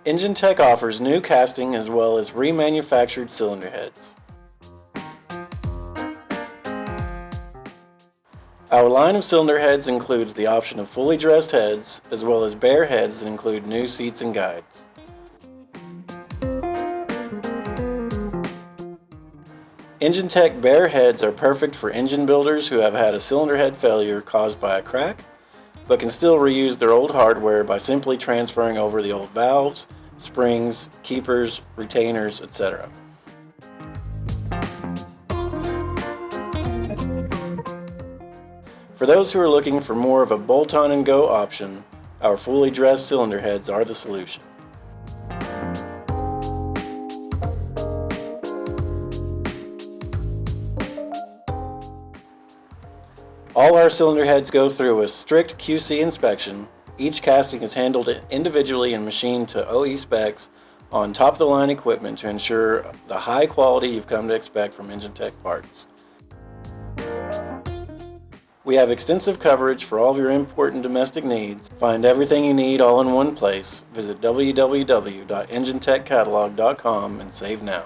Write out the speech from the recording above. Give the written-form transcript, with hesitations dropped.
Enginetech offers new casting as well as remanufactured cylinder heads. Our line of cylinder heads includes the option of fully dressed heads as well as bare heads that include new seats and guides. Enginetech bare heads are perfect for engine builders who have had a cylinder head failure caused by a crack, but can still reuse their old hardware by simply transferring over the old valves, springs, keepers, retainers, etc. For those who are looking for more of a bolt-on and go option, our fully dressed cylinder heads are the solution. All our cylinder heads go through a strict QC inspection. Each casting is handled individually and machined to OE specs on top-of-the-line equipment to ensure the high quality you've come to expect from Enginetech parts. We have extensive coverage for all of your import and domestic needs. Find everything you need all in one place. Visit www.enginetechcatalog.com and save now.